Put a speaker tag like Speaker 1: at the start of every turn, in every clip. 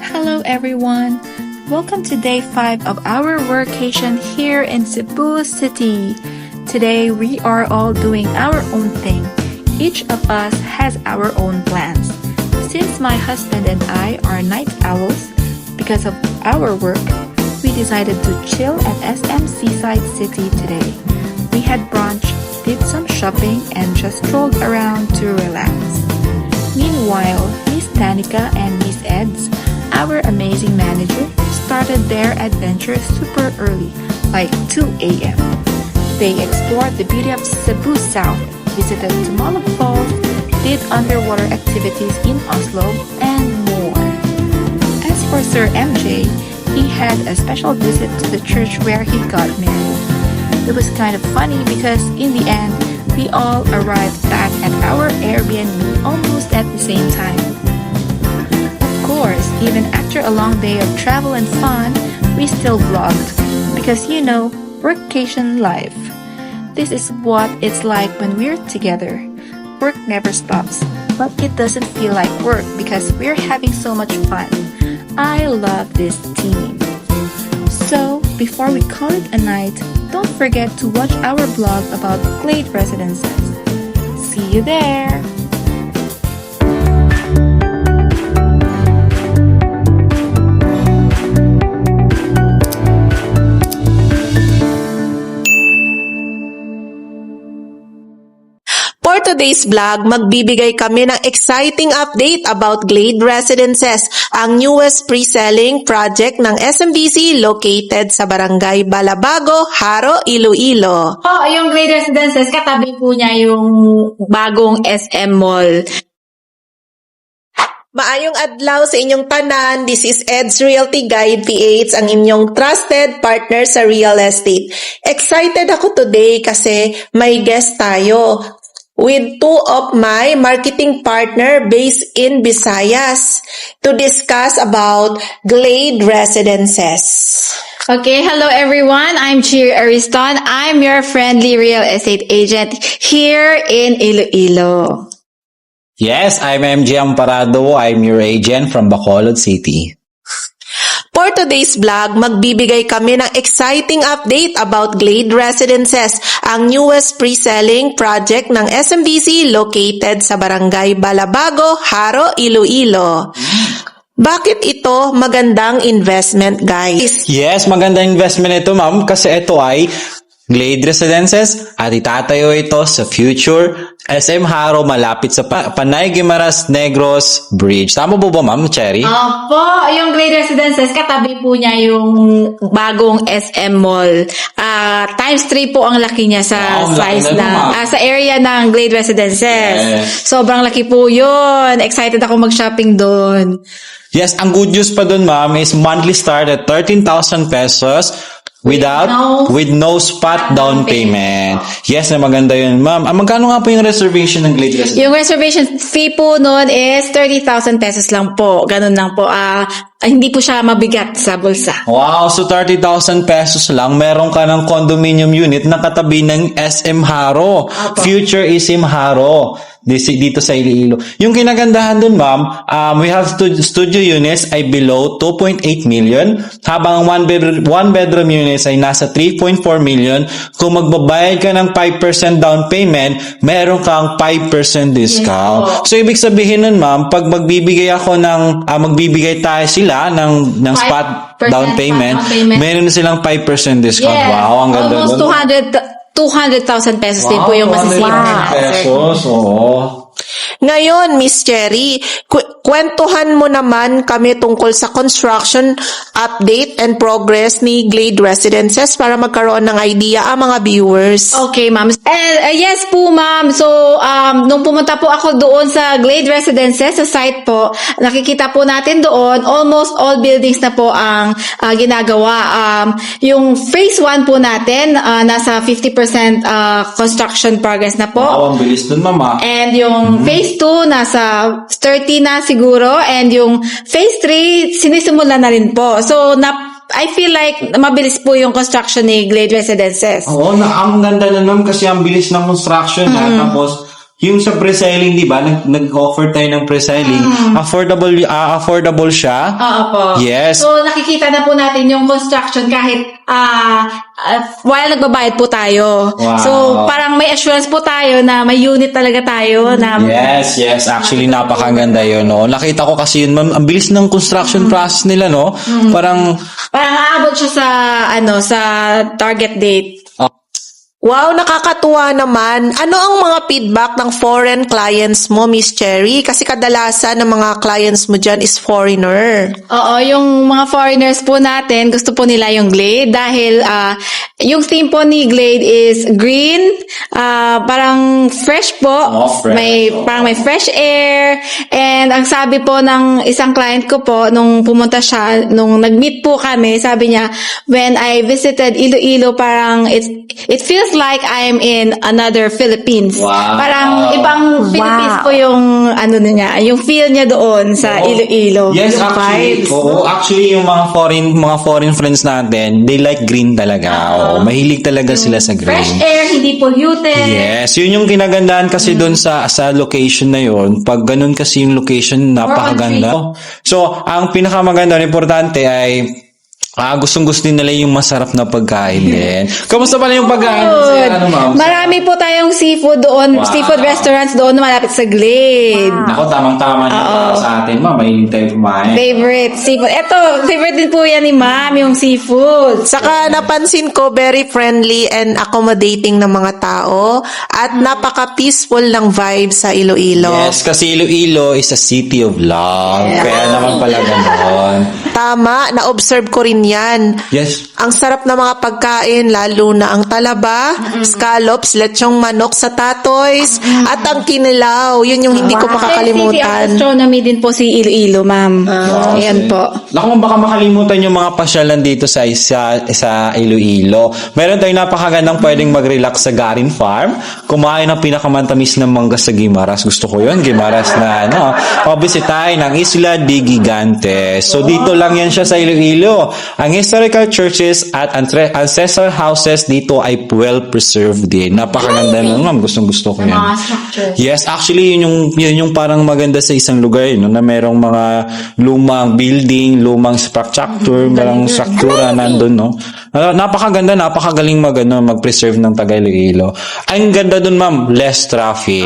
Speaker 1: Hello everyone! Welcome to day 5 of our workation here in Cebu City. Today we are all doing our own thing. Each of us has our own plans. Since my husband and I are night owls, because of our work, we decided to chill at SM Seaside City today. We had brunch, did some shopping, and just strolled around to relax. Meanwhile, Miss Danica and Miss Eds, our amazing manager, started their adventure super early, like 2 a.m. They explored the beauty of Cebu South, visited Tumalog Falls, did underwater activities in Oslo, and more. As for Sir MJ, he had a special visit to the church where he got married. It was kind of funny because in the end, we all arrived back at our Airbnb almost at the same time. Of course, even after a long day of travel and fun, we still vlogged because workcation life. This is what it's like when we're together. Work never stops, but it doesn't feel like work because we're having so much fun. I love this team. So, before we call it a night, don't forget to watch our vlog about Glade Residences. See you there!
Speaker 2: For today's vlog, magbibigay kami ng exciting update about Glade Residences, ang newest pre-selling project ng SMDC located sa Barangay Balabago, Haro, Iloilo.
Speaker 3: Yung Glade Residences, katabi po niya yung bagong SM Mall.
Speaker 2: Maayong adlaw sa inyong tanan, this is Ed's Realty Guide PH, ang inyong trusted partner sa real estate. Excited ako today kasi may guest tayo with two of my marketing partner based in Visayas to discuss about Glade Residences.
Speaker 3: Okay, hello everyone. I'm Cheer Ariston. I'm your friendly real estate agent here in Iloilo.
Speaker 4: Yes, I'm MJ Amparado. I'm your agent from Bacolod City.
Speaker 2: For today's vlog, magbibigay kami ng exciting update about Glade Residences, ang newest pre-selling project ng SMDC located sa Barangay Balabago, Haro, Iloilo. Bakit ito magandang investment, guys?
Speaker 4: Yes, magandang investment ito, ma'am, kasi ito ay Glade Residences at itatayo ito sa future SM Haro malapit sa Panay Guimaras Negros Bridge. Tama po ba, ma'am, Cherry?
Speaker 3: Opo, yung Glade Residences, katabi po niya yung bagong SM Mall. Times 3 po ang laki niya sa size sa area ng Glade Residences.
Speaker 4: Yes.
Speaker 3: Sobrang laki po yun. Excited ako mag-shopping doon.
Speaker 4: Yes, ang good news pa dun, ma'am, is monthly start at 13,000 pesos with no spot down payment. Yes, na maganda yun, ma'am. Magkano nga po yung reservation ng Glade Residences?
Speaker 3: Yung reservation fee po noon is 30,000 pesos lang po. Ganun lang po. Hindi po siya mabigat sa bulsa.
Speaker 4: Wow, so 30,000 pesos lang, meron ka ng condominium unit na katabi ng SM Haro. Future SM Haro. Dito sa Iloilo. Yung kinagandahan dun, ma'am, we have studio units ay below 2.8 million, habang one bedroom units ay nasa 3.4 million. Kung magbabayad ka ng 5% down payment, meron kang 5% discount.
Speaker 3: Yes.
Speaker 4: So, ibig sabihin nun, ma'am, pag magbibigay tayo sila ng spot down payment, meron na silang 5% discount.
Speaker 3: Yes.
Speaker 4: Wow, ang ganda.
Speaker 3: Almost 200,000 pesos din po yung masisip.
Speaker 4: 200,000 pesos, oo.
Speaker 2: Ngayon, Miss Cherry, kwentuhan mo naman kami tungkol sa construction update and progress ni Glade Residences para magkaroon ng idea ang mga viewers.
Speaker 3: Okay, ma'am. And yes po, ma'am. So, nung pumunta po ako doon sa Glade Residences, sa site po, nakikita po natin doon, almost all buildings na po ang ginagawa. Yung phase 1 po natin, nasa 50% construction progress na po.
Speaker 4: Wow, ang bilis dun, mama.
Speaker 3: And yung phase 2, nasa 30 na siguro. And yung phase 3, sinisimula na rin po. So, I feel like mabilis po yung construction ni Glade Residences.
Speaker 4: Oo, ang ganda na nun kasi ang bilis ng construction. Tapos, yung sa pre-selling, di ba? Nag-offer tayo ng pre-selling. Affordable siya.
Speaker 3: Oo po.
Speaker 4: Yes.
Speaker 3: So, nakikita na po natin yung construction kahit while nagbabayad po tayo.
Speaker 4: Wow.
Speaker 3: So, parang may assurance po tayo na may unit talaga tayo na
Speaker 4: Yes. Actually, napakaganda yun, no? Nakita ko kasi yun, ma'am, ang bilis ng construction process nila, no? Parang
Speaker 3: aabot siya sa target date.
Speaker 2: Wow, nakakatuwa naman. Ano ang mga feedback ng foreign clients mo, Miss Cherry? Kasi kadalasan ng mga clients mo dyan is foreigner.
Speaker 3: Oo, yung mga foreigners po natin, gusto po nila yung Glade dahil yung theme po ni Glade is green, parang fresh po.
Speaker 4: Fresh.
Speaker 3: Parang may fresh air. And ang sabi po ng isang client ko po, nung pumunta siya, nung nag-meet po kami, sabi niya, when I visited Iloilo, parang it feels like I'm in another Philippines.
Speaker 4: Wow.
Speaker 3: Parang ibang Philippines po yung niya, yung feel niya doon sa Iloilo.
Speaker 4: yes,
Speaker 3: Yung
Speaker 4: actually.
Speaker 3: vibes.
Speaker 4: Actually, yung mga foreign friends natin, they like green talaga. Oo, mahilig talaga sila sa green.
Speaker 3: Fresh air, hindi polluted.
Speaker 4: Yes, yun yung kinagandaan kasi doon sa location na yun. Pag ganun kasi yung location, napakaganda. So, ang pinakamaganda, importante ay gustong-gusto din nila yung masarap na pagkain din. Kamusta pala yung pagkain? Ma'am?
Speaker 3: Marami po tayong seafood doon, seafood restaurants doon na malapit sa Glade.
Speaker 4: Ako, tamang-tama niyo para sa atin, ma'am. Mahilig tayo kumain.
Speaker 3: Favorite seafood. Eto, favorite din po yan ni Ma'am, yung seafood.
Speaker 2: Saka napansin ko, very friendly and accommodating ng mga tao at napaka-peaceful ng vibe sa Iloilo.
Speaker 4: Yes, kasi Iloilo is a city of love. Kaya naman pala ganoon.
Speaker 2: Tama, na-observe ko rin yan.
Speaker 4: Yes.
Speaker 2: Ang sarap na mga pagkain, lalo na ang talaba, scallops, lechong manok sa tatoys, at ang kinilaw. Yun yung hindi ko
Speaker 3: City of
Speaker 2: makakalimutan.
Speaker 3: Astronomy din po si Iloilo, Ma'am. Ayan po.
Speaker 4: Naku, baka makalimutan yung mga pasyalan dito sa Iloilo. Meron tayong napakagandang pwedeng mag-relax sa Garin Farm. Kumain ng pinakamantamis ng mangga sa Guimaras. Gusto ko yun, Guimaras na bisitahin ng Isla de Gigantes. So, dito lang yan siya sa Iloilo. Ang historical churches at ancestral houses dito ay well-preserved din. Napakaganda nun, ma'am. Gustong-gusto ko yan.
Speaker 3: Mga structures.
Speaker 4: Yes, actually, yun yung parang maganda sa isang lugar, no, na merong mga lumang building, lumang structure, parang struktura nandun, no. Napakaganda, napakagaling mag-preserve ng Taga Iloilo. Ang ganda dun, ma'am, less traffic.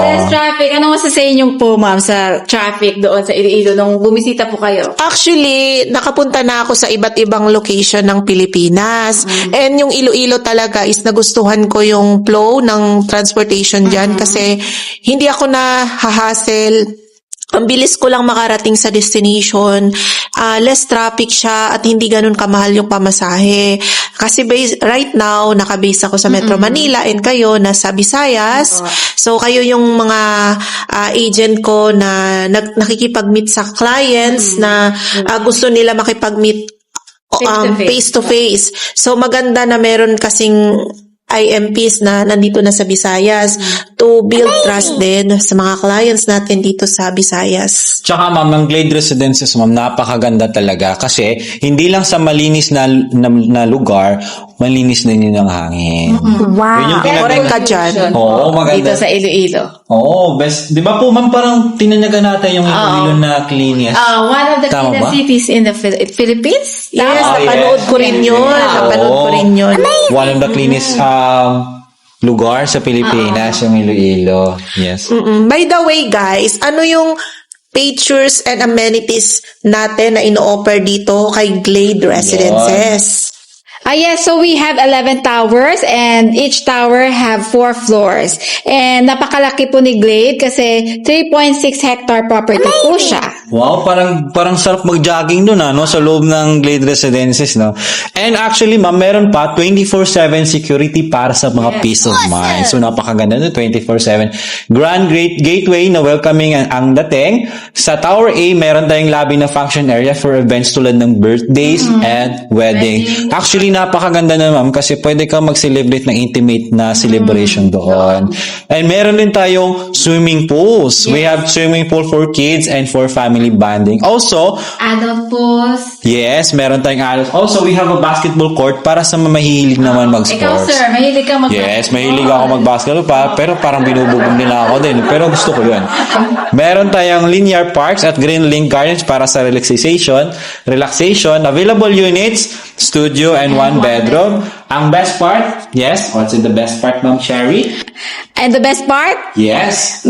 Speaker 3: Less traffic. Ano masasayin niyo po, Ma'am, sa traffic doon sa Iloilo nung bumisita po kayo?
Speaker 2: Actually, nakapunta na ako sa iba't ibang location ng Pilipinas. And yung Iloilo talaga is nagustuhan ko yung flow ng transportation dyan kasi hindi ako na hahassle. Ang bilis ko lang makarating sa destination, less traffic siya at hindi ganun kamahal yung pamasahe. Kasi right now, nakabase ako sa Metro Manila and kayo nasa Visayas. So, kayo yung mga agent ko na nakikipag-meet sa clients na gusto nila makipag-meet face to face. So, maganda na meron kasing IMPs na nandito na sa Visayas to build trust din sa mga clients natin dito sa Visayas.
Speaker 4: Tsaka, ma'am, ang Glade Residences, ma'am, napakaganda talaga kasi hindi lang sa malinis na lugar, malinis din yun ang hangin.
Speaker 1: Wow.
Speaker 4: Yun yung
Speaker 2: Correct ka dyan.
Speaker 4: Oo, maganda.
Speaker 3: Dito sa Iloilo.
Speaker 4: Oo, best. Di ba po, ma'am, parang tinanyagan natin yung Iloilo na cleanest.
Speaker 3: One of the
Speaker 4: Tama
Speaker 3: cleanest
Speaker 4: ba?
Speaker 3: cities in the Philippines.
Speaker 2: Yes,
Speaker 4: Ah,
Speaker 2: napanood
Speaker 4: yes.
Speaker 2: ko rin yun. Napanood ko rin yun.
Speaker 4: One of the cleanest lugar sa Pilipinas, yung Iloilo. Yes.
Speaker 2: By the way, guys, ano yung features and amenities natin na ino-offer dito kay Glade Residences?
Speaker 3: Yes, so we have 11 towers and each tower have 4 floors. And napakalaki po ni Glade kasi 3.6 hectare property po siya.
Speaker 4: Wow, parang sarap mag-jogging doon, no, sa loob ng Glade Residences, no. And actually, ma'am, meron pa 24/7 security para sa mga peace of mind. So napakaganda no, 24/7. Grand Great Gateway na welcoming ang dating. Sa Tower A, meron tayong lobby na function area for events tulad ng birthdays and wedding. Actually, napakaganda na, ma'am, kasi pwede ka mag-celebrate ng intimate na celebration doon. And meron din tayong swimming pools. We have swimming pool for kids and for family bonding. Also,
Speaker 3: Adult pools.
Speaker 4: yes, meron tayong adults. Also, we have a basketball court para sa mahilig naman
Speaker 3: Ikaw,
Speaker 4: mag-sports.
Speaker 3: sir, mahilig ka mag-
Speaker 4: Yes, mahilig ako mag-basketball pa, pero parang binubugong nila ako din. Pero gusto ko yun. Meron tayong linear parks at green link gardens para sa relaxation, available units, studio, and one bedroom. Ang best part, yes, what's the best part, Ma'am Sherry?
Speaker 3: And the best part,
Speaker 4: Yes.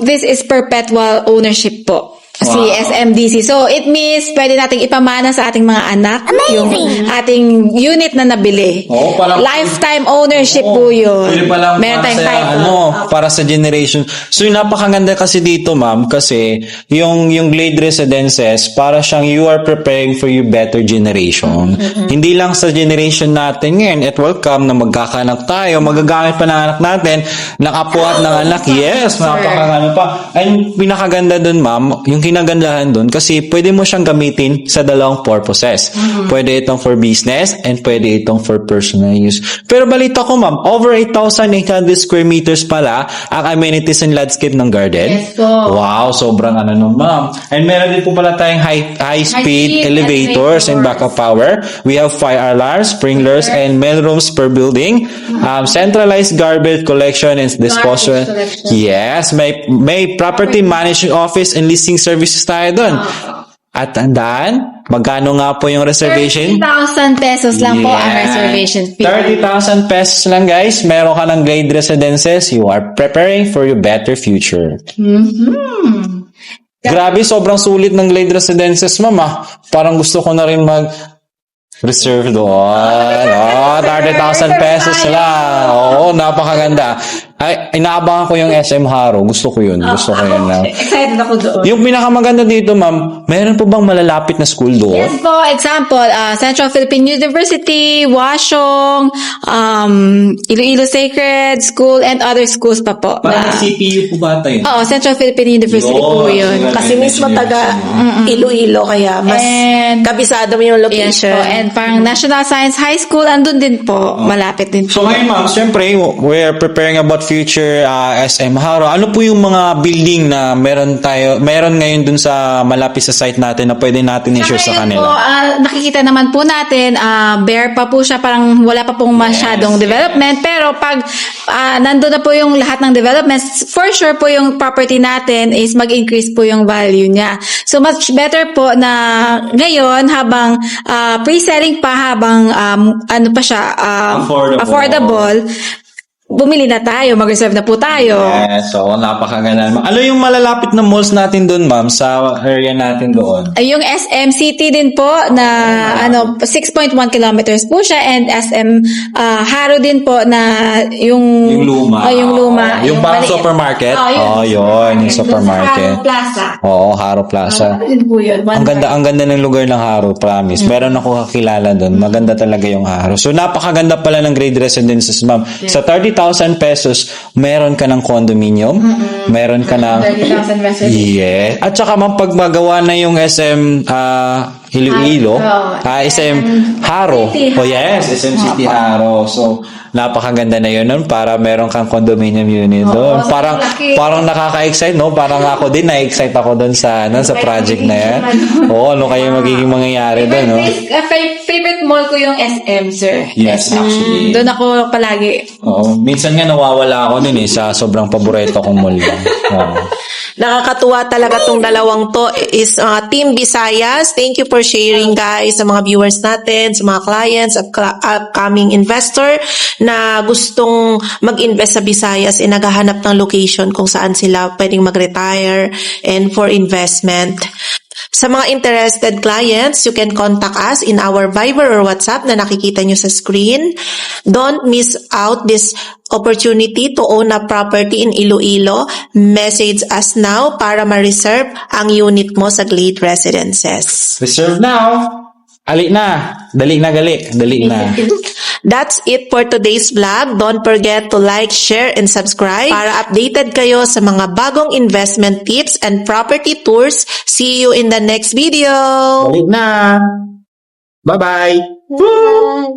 Speaker 3: this is perpetual ownership po. Si
Speaker 4: Wow.
Speaker 3: SMDC. So, it means pwede nating ipamana sa ating mga anak yung ating unit na nabili.
Speaker 4: Oo, parang-
Speaker 3: Lifetime ownership po yun.
Speaker 4: Pwede pa lang
Speaker 3: Meron
Speaker 4: para
Speaker 3: tayong
Speaker 4: sa,
Speaker 3: title.
Speaker 4: para sa generation. So, yung napakaganda kasi dito, ma'am, kasi yung Glade Residences, para siyang you are preparing for your better generation. Hindi lang sa generation natin ngayon, it will come na magkakanak tayo, magagamit pa ng anak natin, nakapuhat ng anak, yes, napakaganda pa. And pinakaganda dun, ma'am, yung kinagandahan dun, kasi pwede mo siyang gamitin sa dalawang purposes. Pwede itong for business and pwede itong for personal use. Pero balita ko, ma'am, over 8,800 square meters pala ang amenities and landscape ng garden.
Speaker 3: Yes po.
Speaker 4: Wow, sobrang ano nun, ma'am. And meron din po pala tayong high-speed elevators and backup power. We have fire alarms, sprinklers, and mailrooms per building. Centralized garbage collection and disposal.
Speaker 3: collection.
Speaker 4: Yes, may property management office and leasing services tayo doon. At tandaan, magkano nga po yung reservation?
Speaker 3: 30,000 pesos lang po ang reservation fee.
Speaker 4: 30,000 pesos lang, guys. Meron ka ng Glade Residences. You are preparing for your better future. Grabe, sobrang sulit ng Glade Residences, mama. Parang gusto ko na rin reserve doon. 30,000 pesos lang. Oo, napakaganda. Ay, inaabangan ko yung SM Haro. Gusto ko yun. Gusto ko yun.
Speaker 3: Excited ako doon.
Speaker 4: Yung pinakamaganda dito, ma'am, meron po bang malalapit na school doon?
Speaker 3: Yes po, example, Central Philippine University, Washong, Iloilo Sacred School, and other schools pa po.
Speaker 4: Parang CPU po ba tayo?
Speaker 3: Oo, Central Philippine University po yun.
Speaker 2: Kasi mismo taga Iloilo, kaya mas
Speaker 3: And-
Speaker 2: kabisado mo yung
Speaker 3: Yes
Speaker 2: location.
Speaker 3: po, and parang National Science High School, andun din po, malapit din po.
Speaker 4: So ngayon, ma'am, siyempre, we're preparing about future SM Haro. Ano po yung mga building na meron ngayon dun sa malapit sa site natin na pwede natin i-share sa
Speaker 3: Ngayon
Speaker 4: kanila?
Speaker 3: po, nakikita naman po natin, bare pa po siya, parang wala pa pong masyadong development. Pero pag nandun na po yung lahat ng developments, for sure po yung property natin is mag-increase po yung value niya. So much better po na ngayon, habang pre-selling pa, habang ano pa siya, affordable, bumili na tayo, mag-reserve na po tayo.
Speaker 4: Yes, so napakaganda. Ano yung malalapit na malls natin doon, ma'am, sa area natin doon?
Speaker 3: Yung SM City din po na 6.1 kilometers po siya, and SM Haro din po na yung
Speaker 4: luma.
Speaker 3: yung luma.
Speaker 4: Yung parang
Speaker 3: maliit.
Speaker 4: supermarket?
Speaker 3: Oh,
Speaker 4: yun, yung supermarket.
Speaker 3: Haro Plaza.
Speaker 4: Oo, Haro Plaza.
Speaker 3: Yun po yun.
Speaker 4: Ang ganda ng lugar ng Haro, promise. Meron ako kakilala doon. Maganda talaga yung Haro. So, napakaganda pala ng Glade Residences, ma'am. Sa 30,000 pesos, meron ka ng condominium, meron ka ng
Speaker 3: 30,000 pesos.
Speaker 4: yes. At saka ma'am, pag magawa na yung SM Iloilo, SM Haro.
Speaker 3: City
Speaker 4: Oh yes, SM City Haro. So, napakaganda na yun nun para meron kang condominium unit doon.
Speaker 3: so laki.
Speaker 4: Parang nakaka-excite, no? Parang ako din, na-excite ako doon sa project na yan. Oo, ano kayo magiging mangyayari doon, no?
Speaker 3: Favorite mall ko yung SM, sir.
Speaker 4: Yes, actually.
Speaker 3: Doon ako palagi.
Speaker 4: Oo, minsan nga nawawala ako dun sa sobrang paborito kong mall. Oo.
Speaker 2: Nakakatuwa talaga tong dalawang to is Team Visayas. Thank you for sharing, guys, sa mga viewers natin, sa mga clients, upcoming investor na gustong mag-invest sa Visayas, naghahanap ng location kung saan sila pwedeng mag-retire and for investment. Sa mga interested clients, you can contact us in our Viber or WhatsApp na nakikita nyo sa screen. Don't miss out this opportunity to own a property in Iloilo. Message us now para ma-reserve ang unit mo sa Glade Residences.
Speaker 4: Reserve now. Ali na. Dali na.
Speaker 2: That's it for today's vlog. Don't forget to like, share, and subscribe para updated kayo sa mga bagong investment tips and property tours. See you in the next video.
Speaker 4: Dali na. Bye-bye.